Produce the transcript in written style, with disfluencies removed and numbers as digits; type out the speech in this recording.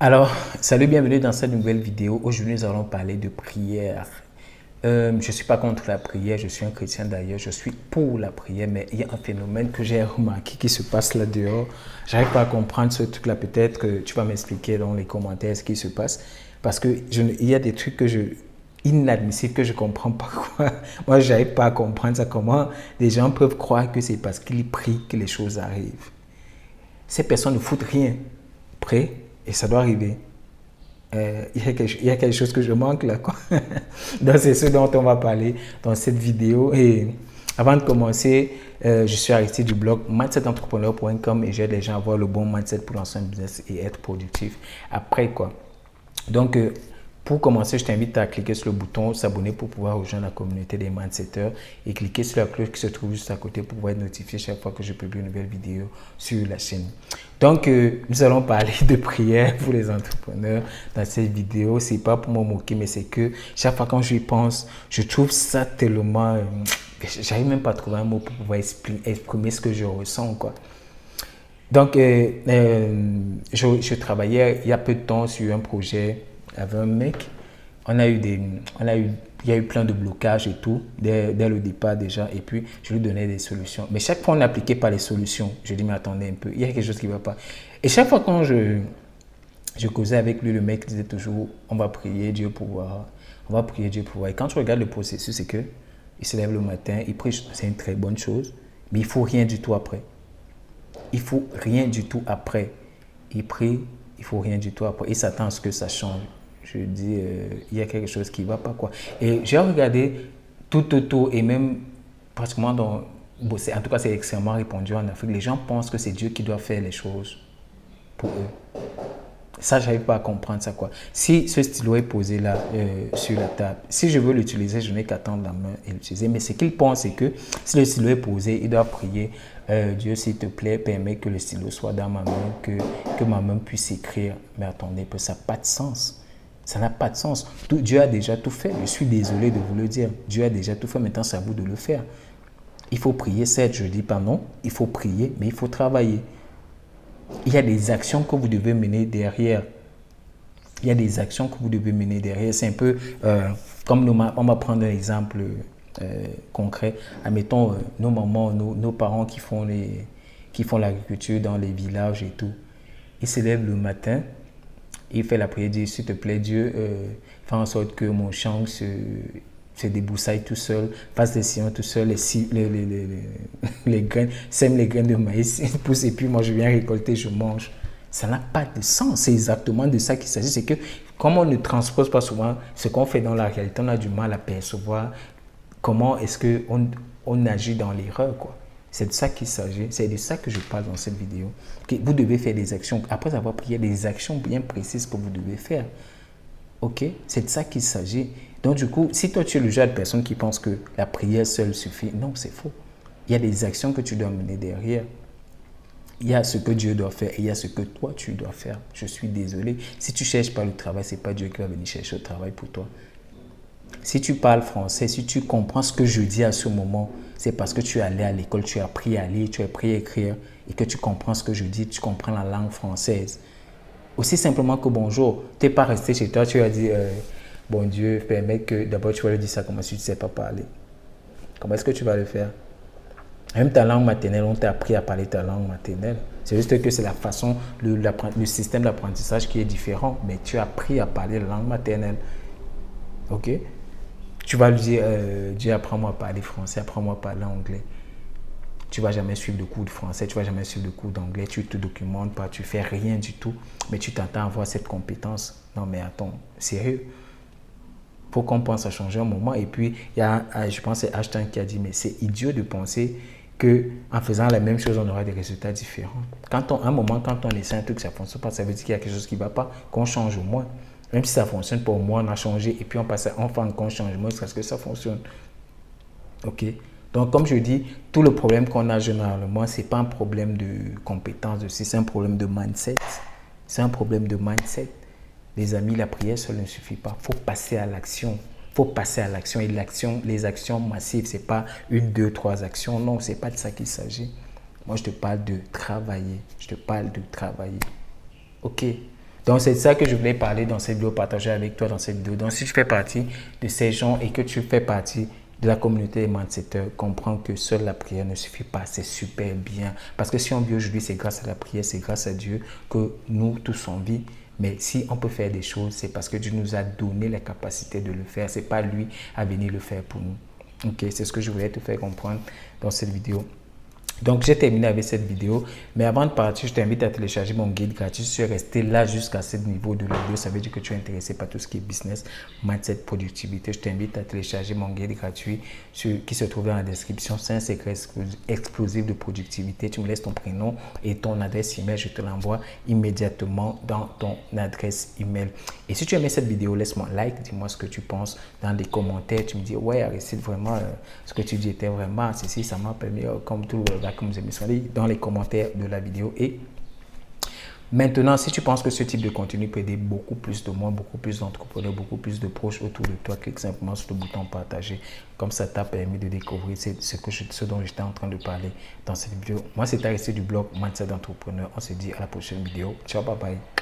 Alors, salut, bienvenue dans cette nouvelle vidéo. Aujourd'hui, nous allons parler de prière. Je ne suis pas contre la prière, je suis un chrétien d'ailleurs, je suis pour la prière, mais il y a un phénomène que j'ai remarqué qui se passe là dehors. J'arrive pas à comprendre ce truc-là, peut-être que tu vas m'expliquer dans les commentaires ce qui se passe, parce que il y a des trucs inadmissibles que je comprends pas quoi. Moi, j'arrive pas à comprendre ça, comment les gens peuvent croire que c'est parce qu'ils prient que les choses arrivent. Ces personnes ne foutent rien, prient et ça doit arriver. Il y a quelque chose que je manque là, quoi. Donc, c'est ce dont on va parler dans cette vidéo. Et avant de commencer, je suis Aristide du blog mindsetentrepreneur.com et j'aide les gens à avoir le bon mindset pour lancer un business et être productif après, quoi. Donc, pour commencer, je t'invite à cliquer sur le bouton s'abonner pour pouvoir rejoindre la communauté des mindsetters et cliquer sur la cloche qui se trouve juste à côté pour pouvoir être notifié chaque fois que je publie une nouvelle vidéo sur la chaîne. Donc, nous allons parler de prière pour les entrepreneurs dans cette vidéo. C'est pas pour me moquer, mais c'est que chaque fois quand j'y pense, je trouve ça tellement... j'arrive même pas à trouver un mot pour pouvoir exprimer ce que je ressens, quoi. Donc, je travaillais il y a peu de temps sur un projet avec un mec. Il y a eu plein de blocages et tout, dès le départ déjà. Et puis, je lui donnais des solutions. Mais chaque fois, on n'appliquait pas les solutions. Je lui dis, mais attendez un peu, il y a quelque chose qui ne va pas. Et chaque fois quand je causais avec lui, le mec disait toujours, on va prier Dieu pour voir. On va prier Dieu pour voir. Et quand tu regardes le processus, c'est que il se lève le matin, il prie, c'est une très bonne chose, mais il ne faut rien du tout après. Il faut rien du tout après. Il prie, il faut rien du tout après. Il s'attend à ce que ça change. Je dis, il y a quelque chose qui ne va pas, quoi. Et j'ai regardé tout autour et même pratiquement dans... Bon, en tout cas, c'est extrêmement répandu en Afrique. Les gens pensent que c'est Dieu qui doit faire les choses pour eux. Ça, j'arrive pas à comprendre ça, quoi. Si ce stylo est posé là, sur la table, si je veux l'utiliser, je n'ai qu'à tendre la main et l'utiliser. Mais ce qu'il pense, c'est que si le stylo est posé, il doit prier, Dieu, s'il te plaît, permets que le stylo soit dans ma main, que ma main puisse écrire. Mais attendez, ça n'a pas de sens. Ça n'a pas de sens. Dieu a déjà tout fait. Je suis désolé de vous le dire. Dieu a déjà tout fait. Maintenant, c'est à vous de le faire. Il faut prier, certes, je ne dis pas non. Il faut prier, mais il faut travailler. Il y a des actions que vous devez mener derrière. Il y a des actions que vous devez mener derrière. C'est un peu comme on va prendre un exemple concret. Admettons, nos mamans, nos parents qui font l'agriculture dans les villages et tout. Ils se lèvent le matin, ils font la prière, disent, s'il te plaît, Dieu, fais en sorte que mon champ se débroussaille tout seul, fasse des sillons tout seul, les graines, sème les graines de maïs, pousse et puis moi je viens récolter, je mange. Ça n'a pas de sens. C'est exactement de ça qu'il s'agit. C'est que comme on ne transpose pas souvent ce qu'on fait dans la réalité, on a du mal à percevoir comment est-ce qu'on agit dans l'erreur, quoi. C'est de ça qu'il s'agit. C'est de ça que je parle dans cette vidéo. Que vous devez faire des actions. Après avoir prié, des actions bien précises que vous devez faire. Ok? C'est de ça qu'il s'agit. Donc du coup, si toi tu es le genre de personne qui pense que la prière seule suffit, non, c'est faux. Il y a des actions que tu dois mener derrière. Il y a ce que Dieu doit faire et il y a ce que toi tu dois faire. Je suis désolé. Si tu ne cherches pas le travail, ce n'est pas Dieu qui va venir chercher le travail pour toi. Si tu parles français, si tu comprends ce que je dis à ce moment, c'est parce que tu es allé à l'école, tu as appris à lire, tu as appris à écrire et que tu comprends ce que je dis, tu comprends la langue française. Aussi simplement que bonjour, tu n'es pas resté chez toi, tu as dit bon Dieu, permets que d'abord tu vas lui dire ça comme si tu ne sais pas parler. Comment est-ce que tu vas le faire? Même ta langue maternelle, on t'a appris à parler ta langue maternelle. C'est juste que c'est la façon, le système d'apprentissage qui est différent, mais tu as appris à parler la langue maternelle. Ok? Tu vas lui dire, Dieu, apprends-moi à parler français, apprends-moi à parler anglais. Tu ne vas jamais suivre de cours de français, tu ne vas jamais suivre de cours d'anglais, tu ne te documentes pas, tu ne fais rien du tout, mais tu t'attends à avoir cette compétence. Non mais attends, sérieux? Il faut qu'on pense à changer un moment. Et puis, il y a, je pense que c'est Ashton qui a dit, mais c'est idiot de penser qu'en faisant la même chose, on aura des résultats différents. À un moment, quand on essaie un truc, ça ne fonctionne pas, ça veut dire qu'il y a quelque chose qui ne va pas, qu'on change au moins. Même si ça fonctionne pas, au moins on a changé et puis on passe on fait encore un changement jusqu'à ce que ça fonctionne. Ok? Donc, comme je dis, tout le problème qu'on a généralement, ce n'est pas un problème de compétence, c'est un problème de mindset. C'est un problème de mindset. Les amis, la prière seule ne suffit pas. Il faut passer à l'action. Il faut passer à l'action. Et les actions massives, ce n'est pas une, deux, trois actions. Non, ce n'est pas de ça qu'il s'agit. Moi, je te parle de travailler. Je te parle de travailler. Ok? Donc, c'est ça que je voulais parler dans cette vidéo, partager avec toi dans cette vidéo. Donc, si tu fais partie de ces gens et que tu fais partie de la communauté des mindsetters, comprends que seule la prière ne suffit pas, c'est super bien. Parce que si on vit aujourd'hui, c'est grâce à la prière, c'est grâce à Dieu que nous tous on vit. Mais si on peut faire des choses, c'est parce que Dieu nous a donné la capacité de le faire. Ce n'est pas lui à venir le faire pour nous. Ok, c'est ce que je voulais te faire comprendre dans cette vidéo. Donc, j'ai terminé avec cette vidéo. Mais avant de partir, je t'invite à télécharger mon guide gratuit. Si tu es resté là jusqu'à ce niveau de la vidéo, ça veut dire que tu es intéressé par tout ce qui est business, mindset, productivité. Je t'invite à télécharger mon guide gratuit qui se trouve dans la description. C'est un secret explosif de productivité. Tu me laisses ton prénom et ton adresse email. Je te l'envoie immédiatement dans ton adresse email. Et si tu aimais cette vidéo, laisse-moi un like. Dis-moi ce que tu penses dans les commentaires. Tu me dis, ouais, Aristide, vraiment, ce que tu dis était vraiment, ceci, ça m'a permis, comme tout le comme vous aimez dans les commentaires de la vidéo. Et maintenant, si tu penses que ce type de contenu peut aider beaucoup plus de monde, beaucoup plus d'entrepreneurs, beaucoup plus de proches autour de toi, clique simplement sur le bouton partager. Comme ça t'a permis de découvrir ce dont j'étais en train de parler dans cette vidéo. Moi, c'est Aristide du blog Mindset d'entrepreneur. On se dit à la prochaine vidéo. Ciao, bye bye.